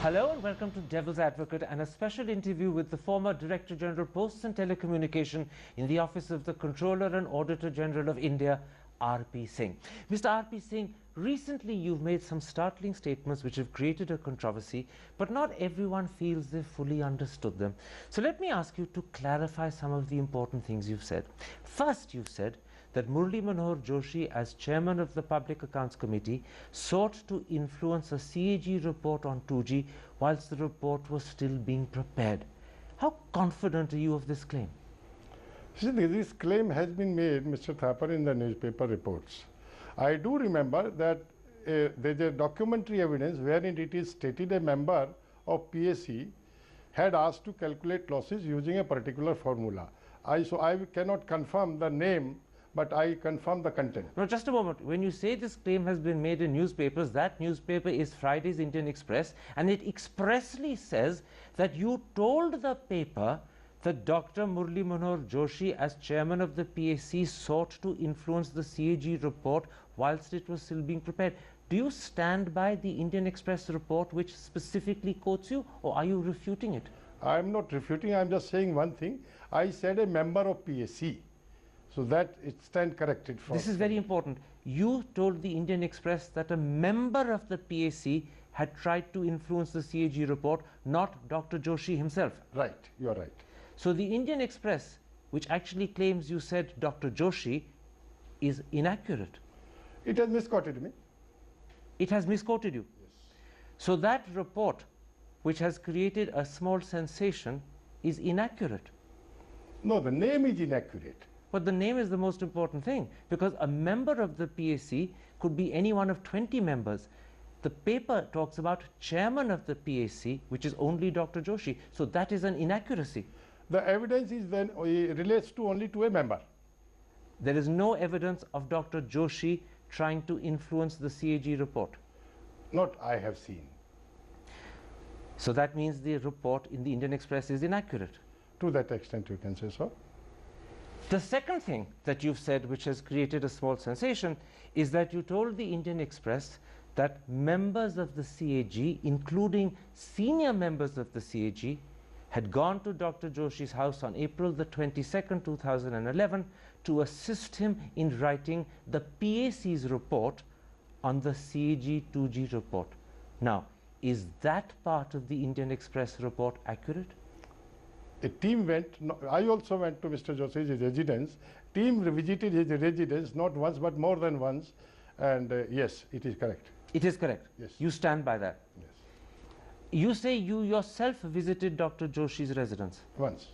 Hello and welcome to Devil's Advocate and a special interview with the former Director General Posts and Telecommunication in the Office of the Controller and Auditor General of India, R P Singh. Mr. R P Singh, recently you've made some startling statements which have created a controversy, but not everyone feels they've fully understood them. So let me ask you to clarify some of the important things you've said. First, you've said that Murli Manohar Joshi, as chairman of the Public Accounts Committee, sought to influence a CAG report on 2G whilst the report was still being prepared. How confident are you of this claim? See, this claim has been made, Mr. Thapar, in the newspaper reports. I do remember that there is a documentary evidence wherein it is stated a member of PAC had asked to calculate losses using a particular formula. So I cannot confirm the name, but I confirm the content. No, just a moment. When you say this claim has been made in newspapers, that newspaper is Friday's Indian Express, and it expressly says that you told the paper that Dr. Murli Manohar Joshi, as chairman of the PAC, sought to influence the CAG report whilst it was still being prepared. Do you stand by the Indian Express report which specifically quotes you, or are you refuting it? I am not refuting, I am just saying one thing. I said a member of PAC. So that it stands corrected for. This is very important. You told the Indian Express that a member of the PAC had tried to influence the CAG report, not Dr. Joshi himself. Right, you are right. So the Indian Express, which actually claims you said Dr. Joshi, is inaccurate. It has misquoted me. It has misquoted you. Yes. So that report, which has created a small sensation, is inaccurate. No, the name is inaccurate. But the name is the most important thing, because a member of the PAC could be any one of 20 members. The paper talks about chairman of the PAC, which is only Dr. Joshi. So that is an inaccuracy. The evidence is then relates to only to a member. There is no evidence of Dr. Joshi trying to influence the CAG report. Not I have seen. So that means the report in the Indian Express is inaccurate. To that extent you can say so. The second thing that you've said, which has created a small sensation, is that you told the Indian Express that members of the CAG, including senior members of the CAG, had gone to Dr. Joshi's house on April the 22nd, 2011 to assist him in writing the PAC's report on the CAG 2G report. Now, is that part of the Indian Express report accurate? A team went, I also went to Mr. Joshi's residence. Team visited his residence not once but more than once, and yes, it is correct. It is correct. Yes. You stand by that. Yes. You say you yourself visited Dr. Joshi's residence. Once.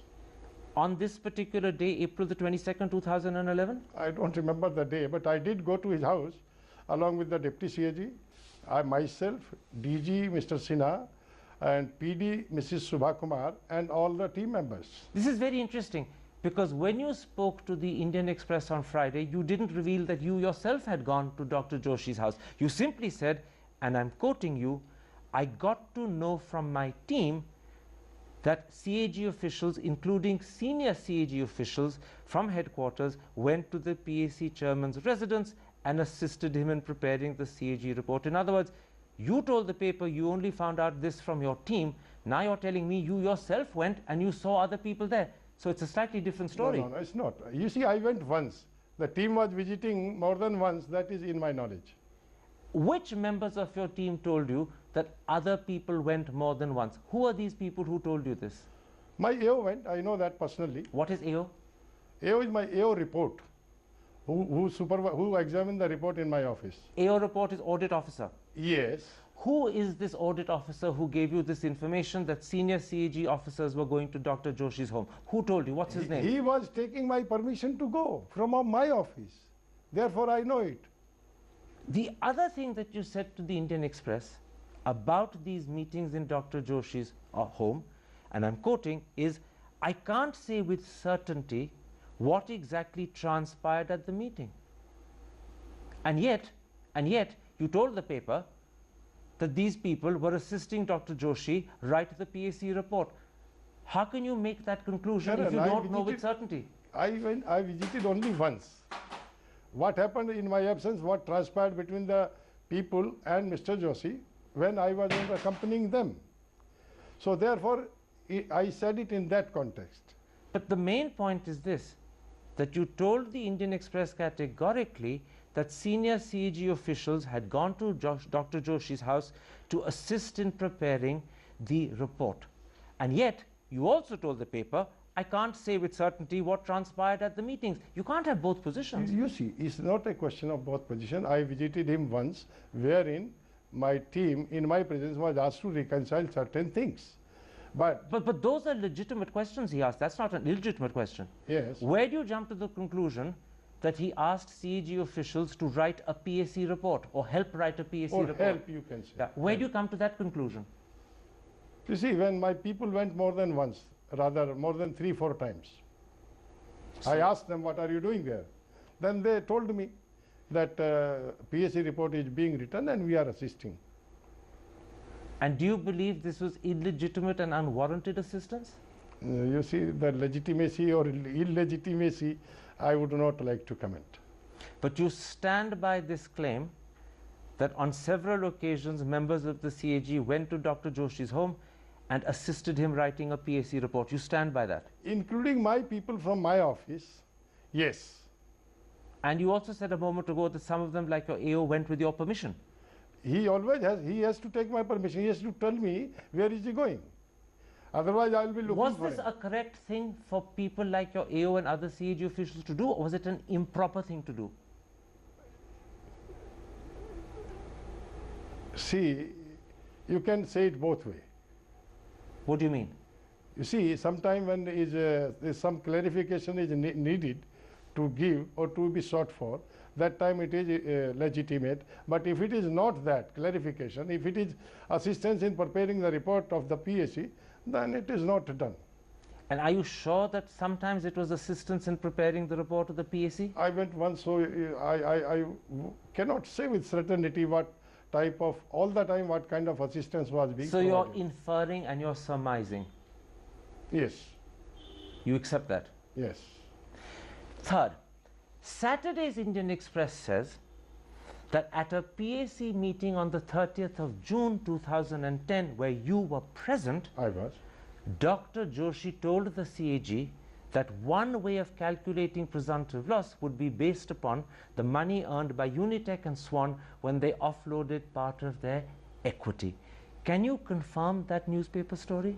On this particular day, April the 22nd, 2011? I don't remember the day, but I did go to his house along with the Deputy CAG, I myself, DG Mr. Sinha, and PD Mrs. Subha Kumar, and all the team members. This is very interesting, because when you spoke to the Indian Express on Friday, you didn't reveal that you yourself had gone to Dr. Joshi's house. You simply said, and I'm quoting you, "I got to know from my team that CAG officials, including senior CAG officials from headquarters, went to the PAC chairman's residence and assisted him in preparing the CAG report." In other words, you told the paper you only found out this from your team. Now you're telling me you yourself went and you saw other people there. So it's a slightly different story. No, it's not. You see, I went once. The team was visiting more than once. That is in my knowledge. Which members of your team told you that other people went more than once? Who are these people who told you this? My AO went. I know that personally. What is AO? AO is my AO report. Who examined the report in my office. AO report is audit officer. Yes. Who is this audit officer who gave you this information that senior CAG officers were going to Dr. Joshi's home? Who told you? What's his name? He was taking my permission to go from my office. Therefore, I know it. The other thing that you said to the Indian Express about these meetings in Dr. Joshi's home, and I'm quoting, is, "I can't say with certainty what exactly transpired at the meeting." And yet, you told the paper that these people were assisting Dr. Joshi write the PAC report. How can you make that conclusion if you don't know with certainty? I visited only once. What happened in my absence, what transpired between the people and Mr. Joshi when I was accompanying them. So therefore, I said it in that context. But the main point is this, that you told the Indian Express categorically that senior CAG officials had gone to Dr. Joshi's house to assist in preparing the report. And yet, you also told the paper, I can't say with certainty what transpired at the meetings. You can't have both positions. You see, it's not a question of both positions. I visited him once, wherein my team, in my presence, was asked to reconcile certain things. But those are legitimate questions he asked. That's not an illegitimate question. yes. Where do you jump to the conclusion that he asked CAG officials to write a PAC report or help write a PAC Or report? help, you can say. Yeah. Where do you come to that conclusion? You see, when my people went more than once, rather more than 3-4 times, I asked them, what are you doing there? Then they told me that PAC report is being written and we are assisting. And do you believe this was illegitimate and unwarranted assistance? You see, the legitimacy or illegitimacy, I would not like to comment. But you stand by this claim that on several occasions members of the CAG went to Dr. Joshi's home and assisted him writing a PAC report. You stand by that? Including my people from my office, yes. And you also said a moment ago that some of them, like your AO, went with your permission. He always has to take my permission. He has to tell me where is he going. Otherwise, I will be looking Was for this him. a correct thing for people like your AO and other CAG officials to do, or was it an improper thing to do? See, you can say it both ways. What do you mean? You see, sometime when there's some clarification is needed to give or to be sought for, that time it is legitimate. But if it is not that clarification, if it is assistance in preparing the report of the PAC, then it is not done. And are you sure that sometimes it was assistance in preparing the report of the PAC? I went once, so I cannot say with certainty what type of, all the time, what kind of assistance was being So provided. you're inferring and you're surmising. Yes, You accept that? yes. Third, Saturday's Indian Express says that at a PAC meeting on the 30th of June 2010, where you were present, I was. Dr. Joshi told the CAG that one way of calculating presumptive loss would be based upon the money earned by Unitech and Swan when they offloaded part of their equity. Can you confirm that newspaper story?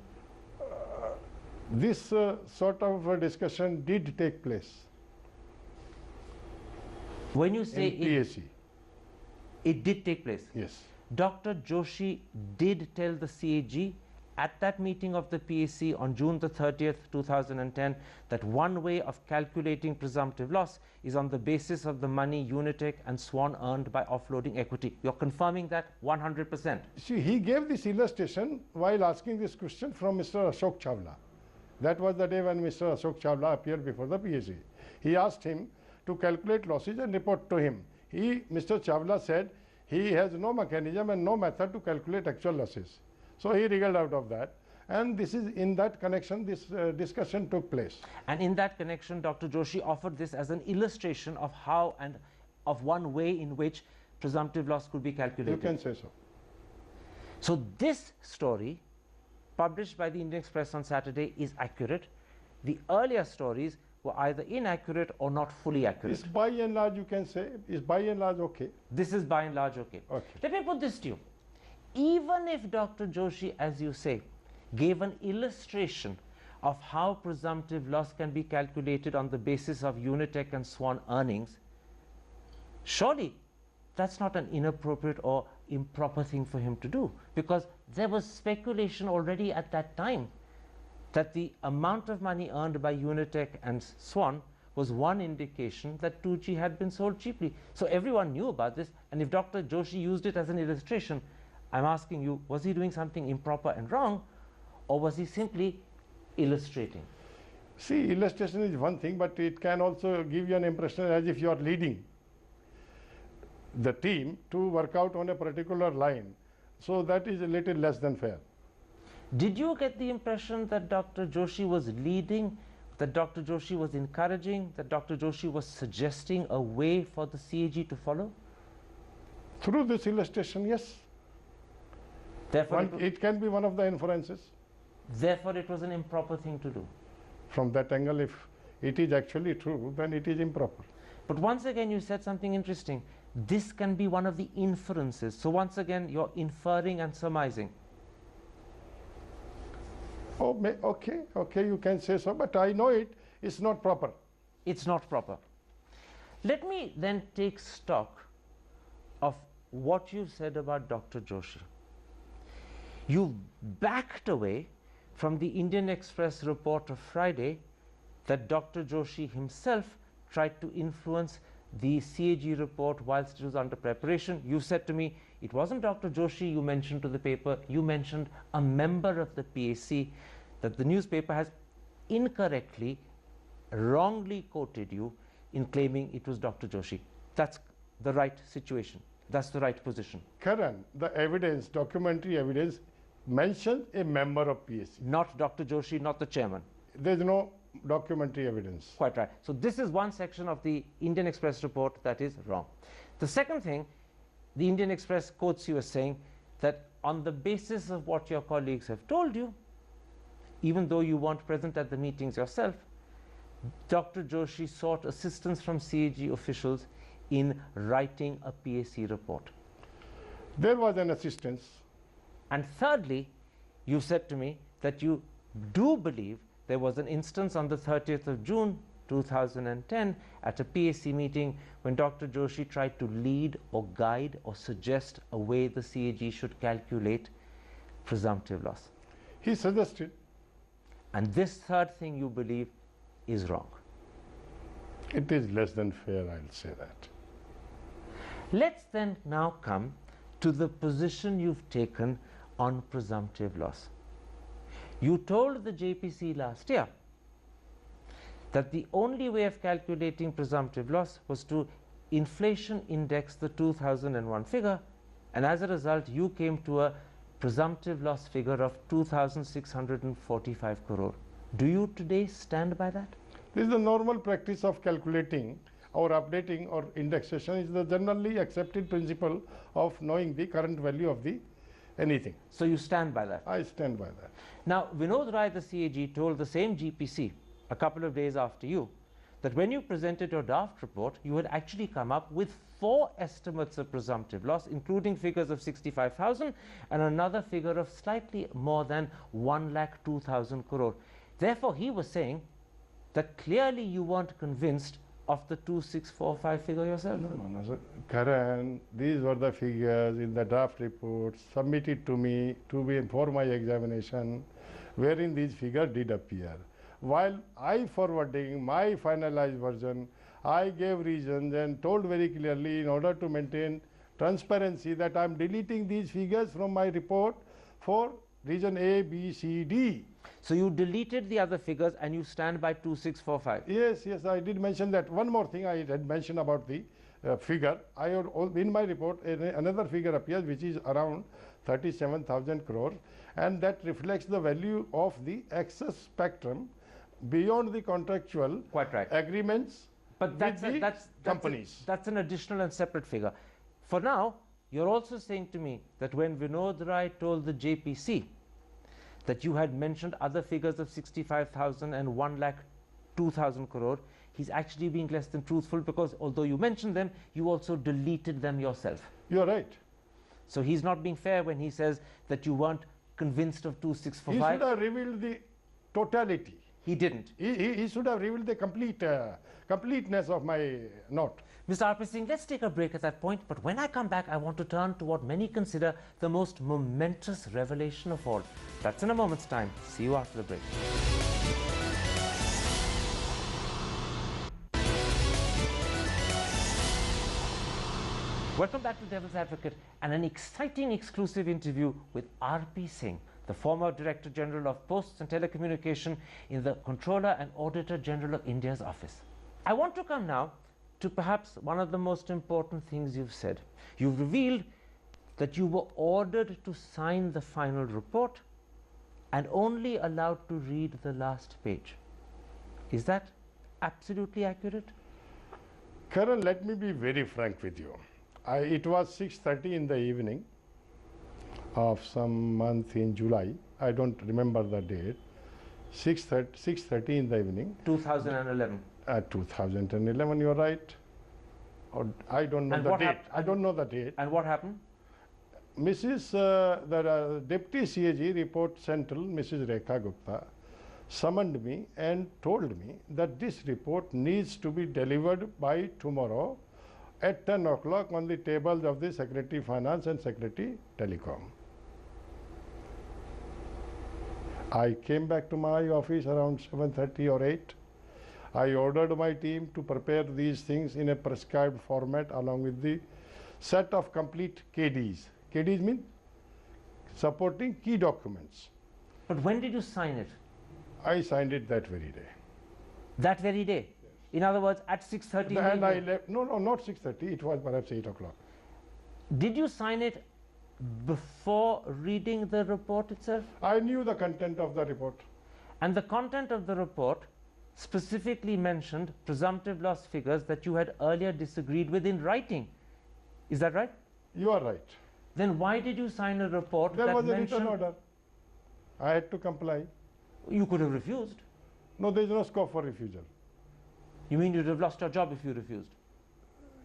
This sort of a discussion did take place When you say in PAC. it did take place, Yes. Dr. Joshi did tell the CAG at that meeting of the PAC on June the 30th, 2010, that one way of calculating presumptive loss is on the basis of the money Unitech and Swan earned by offloading equity. You're confirming that 100%. See, he gave this illustration while asking this question from Mr. Ashok Chawla. That was the day when Mr. Ashok Chawla appeared before the PAC. He asked him to calculate losses and report to him. Mr. Chawla said he has no mechanism and no method to calculate actual losses. So he wriggled out of that. And this is in that connection, this discussion took place. And in that connection, Dr. Joshi offered this as an illustration of how and of one way in which presumptive loss could be calculated. You can say so. So this story, published by the Indian Express on Saturday, is accurate. The earlier stories were either inaccurate or not fully accurate. It's by and large, you can say, is by and large okay. This is by and large okay. Okay. Let me put this to you. Even if Dr. Joshi, as you say, gave an illustration of how presumptive loss can be calculated on the basis of Unitech and Swan earnings, surely that's not an inappropriate or improper thing for him to do, because there was speculation already at that time that the amount of money earned by Unitech and Swan was one indication that 2G had been sold cheaply. So everyone knew about this, and if Dr. Joshi used it as an illustration, I'm asking you, was he doing something improper and wrong, or was he simply illustrating? See, illustration is one thing, but it can also give you an impression as if you are leading the team to work out on a particular line. So that is a little less than fair. Did you get the impression that Dr. Joshi was leading, that Dr. Joshi was encouraging, that Dr. Joshi was suggesting a way for the CAG to follow? Through this illustration, yes. Therefore, It can be one of the inferences. Therefore, it was an improper thing to do. From that angle, if it is actually true, then it is improper. But once again, you said something interesting. This can be one of the inferences. So once again, you're inferring and surmising. Oh, okay, you can say so, but I know it's not proper. It's not proper. Let me then take stock of what you said about Dr. Joshi. You backed away from the Indian Express report of Friday that Dr. Joshi himself tried to influence the CAG report whilst it was under preparation. You said to me, it wasn't Dr. Joshi you mentioned to the paper, you mentioned a member of the PAC, that the newspaper has incorrectly, wrongly quoted you in claiming it was Dr. Joshi. That's the right situation. That's the right position. Karan, the evidence, documentary evidence, mentions a member of PAC. Not Dr. Joshi, not the chairman. There is no documentary evidence. Quite right. So this is one section of the Indian Express report that is wrong. The second thing, the Indian Express quotes you as saying that on the basis of what your colleagues have told you, even though you weren't present at the meetings yourself, Dr. Joshi sought assistance from CAG officials in writing a PAC report. There was an assistance. And thirdly, you said to me that you do believe there was an instance on the 30th of June 2010 at a PAC meeting when Dr. Joshi tried to lead or guide or suggest a way the CAG should calculate presumptive loss. He suggested. And this third thing you believe is wrong. It is less than fair, I'll say that. Let's then now come to the position you've taken on presumptive loss. You told the JPC last year that the only way of calculating presumptive loss was to inflation index the 2001 figure, and as a result you came to a presumptive loss figure of 2,645 crore. Do you today stand by that? This is the normal practice of calculating or updating or indexation. Is the generally accepted principle of knowing the current value of the anything. So you stand by that? I stand by that. Now, Vinod Rai, the CAG, told the same GPC a couple of days after you that when you presented your draft report, you had actually come up with 4 estimates of presumptive loss, including figures of 65,000 and another figure of slightly more than 1,02,000 crore. Therefore, he was saying that clearly you weren't convinced of the 2645 figure yourself. No, sir. Karan, these were the figures in the draft report submitted to me for my examination, wherein these figures did appear. While I forwarding my finalized version, I gave reasons and told very clearly in order to maintain transparency that I am deleting these figures from my report for reason A, B, C, D. So you deleted the other figures and you stand by 2645. Yes, I did mention that. One more thing I had mentioned about the figure. In my report, another figure appears which is around 37,000 crore, and that reflects the value of the excess spectrum beyond the contractual Quite right. agreements But that's companies. That's an additional and separate figure. For now, you're also saying to me that when Vinod Rai told the JPC that you had mentioned other figures of 65,000 and 1,02,000 crore, he's actually being less than truthful, because although you mentioned them, you also deleted them yourself. You're right. So he's not being fair when he says that you weren't convinced of He 2645. should have revealed the totality. He didn't. He should have revealed the completeness of my note. Mr. R P Singh, let's take a break at that point, but when I come back, I want to turn to what many consider the most momentous revelation of all. That's in a moment's time. See you after the break. Welcome back to Devil's Advocate and an exciting exclusive interview with R P Singh, the former Director General of Posts and Telecommunication in the Controller and Auditor General of India's office. I want to come now to perhaps one of the most important things you've said. You've revealed that you were ordered to sign the final report and only allowed to read the last page. Is that absolutely accurate? Karan, let me be very frank with you. It was 6:30 in the evening of some month in July, I don't remember the date, 6:30 in the evening. 2011. 2011, you're right. Or I don't know And the what date. I don't know the date. And what happened? The Deputy CAG Report Central, Mrs. Rekha Gupta, summoned me and told me that this report needs to be delivered by tomorrow at 10 o'clock on the tables of the Secretary Finance and Secretary Telecom. I came back to my office around 7:30 or 8. I ordered my team to prepare these things in a prescribed format along with the set of complete KDs. KDs mean supporting key documents. But when did you sign it? I signed it that very day. That very day? Yes. In other words, at 6:30? And I left, no, not 6:30, it was perhaps 8 o'clock. Did you sign it before reading the report itself? I knew the content of the report. And the content of the report specifically mentioned presumptive loss figures that you had earlier disagreed with in writing. Is that right? You are right. Then why did you sign a report that mentioned... There was a written order. I had to comply. You could have refused. No, there is no scope for refusal. You mean you'd have lost your job if you refused?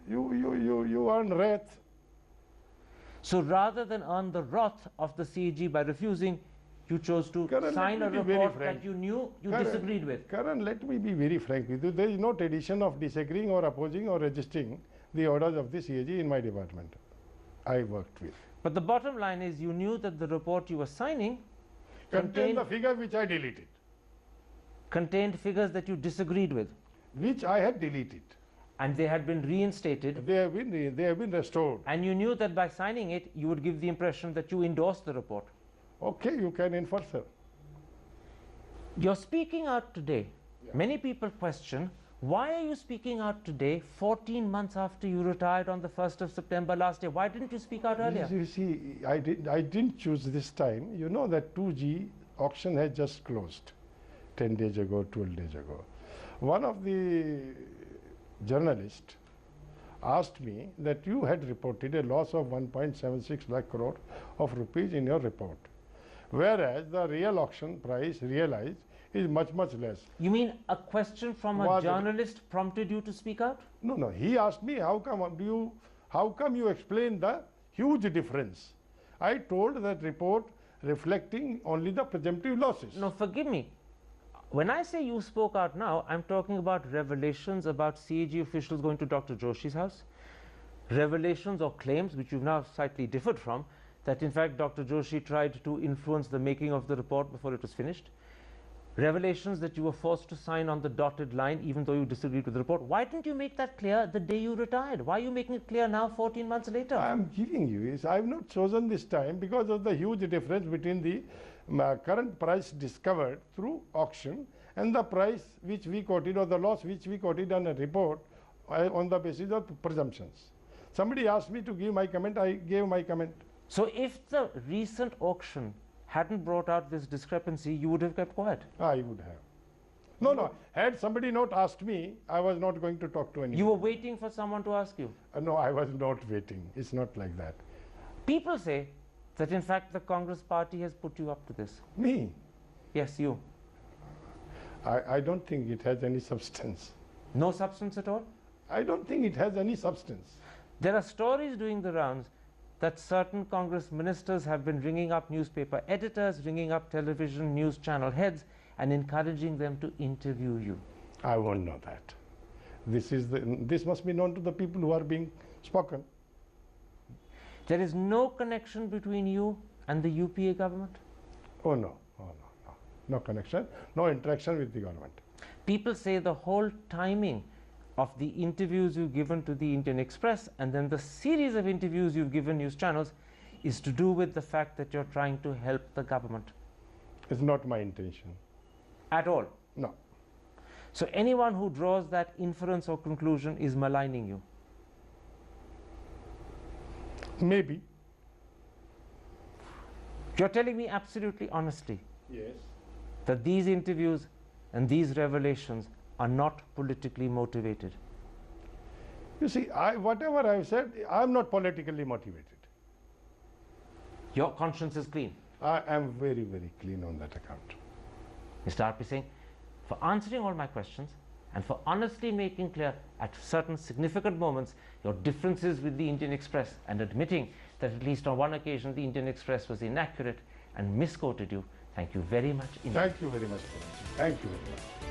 You earn wrath. So rather than earn the wrath of the CAG by refusing, you chose to sign a report that you knew you disagreed with. Karan, let me be very frank with you. There is no tradition of disagreeing or opposing or resisting the orders of the CAG in my department I worked with. But the bottom line is you knew that the report you were signing contained the figure which I deleted. Contained figures that you disagreed with. Which I had deleted. And they had been reinstated. They have been restored. And you knew that by signing it, you would give the impression that you endorsed the report. Okay, you can infer, sir. You're speaking out today. Yeah. Many people question, why are you speaking out today 14 months after you retired on the 1st of September last year? Why didn't you speak out earlier? You see, I didn't choose this time. You know that 2G auction has just closed 10 days ago, 12 days ago. One of the journalists asked me that you had reported a loss of 1.76 lakh crore of rupees in your report, whereas the real auction price realized is much, much less. You mean a question from a journalist prompted you to speak out? No. He asked me, how come you explain the huge difference? I told that report reflecting only the presumptive losses. No, forgive me. When I say you spoke out now, I'm talking about revelations about CAG officials going to Dr. Joshi's house, revelations or claims, which you've now slightly differed from, that in fact Dr. Joshi tried to influence the making of the report before it was finished, revelations that you were forced to sign on the dotted line even though you disagreed with the report. Why didn't you make that clear the day you retired? Why are you making it clear now 14 months later? I'm giving you, I have not chosen this time because of the huge difference between the current price discovered through auction and the price which we quoted or the loss which we quoted on a report on the basis of presumptions. Somebody asked me to give my comment, I gave my comment. So if the recent auction hadn't brought out this discrepancy, you would have kept quiet? I would have. No. Had somebody not asked me, I was not going to talk to anyone. You were waiting for someone to ask you? No, I was not waiting. It's not like that. People say that in fact the Congress party has put you up to this. Me? Yes, you. I don't think it has any substance. No substance at all? I don't think it has any substance. There are stories doing the rounds that certain Congress ministers have been ringing up newspaper editors, ringing up television news channel heads and encouraging them to interview you. I won't know that. This must be known to the people who are being spoken. There is no connection between you and the UPA government? Oh no. No connection, no interaction with the government. People say the whole timing of the interviews you've given to the Indian Express and then the series of interviews you've given news channels is to do with the fact that you're trying to help the government. It's not my intention. At all? No. So anyone who draws that inference or conclusion is maligning you? Maybe. You're telling me absolutely honestly? Yes. That these interviews and these revelations are not politically motivated? You see, whatever I've said, I'm not politically motivated. Your conscience is clean? I am very, very clean on that account. Mr. R P Singh, for answering all my questions and for honestly making clear at certain significant moments your differences with the Indian Express and admitting that at least on one occasion the Indian Express was inaccurate and misquoted you. Thank you very much indeed. Thank you very much. Thank you very much.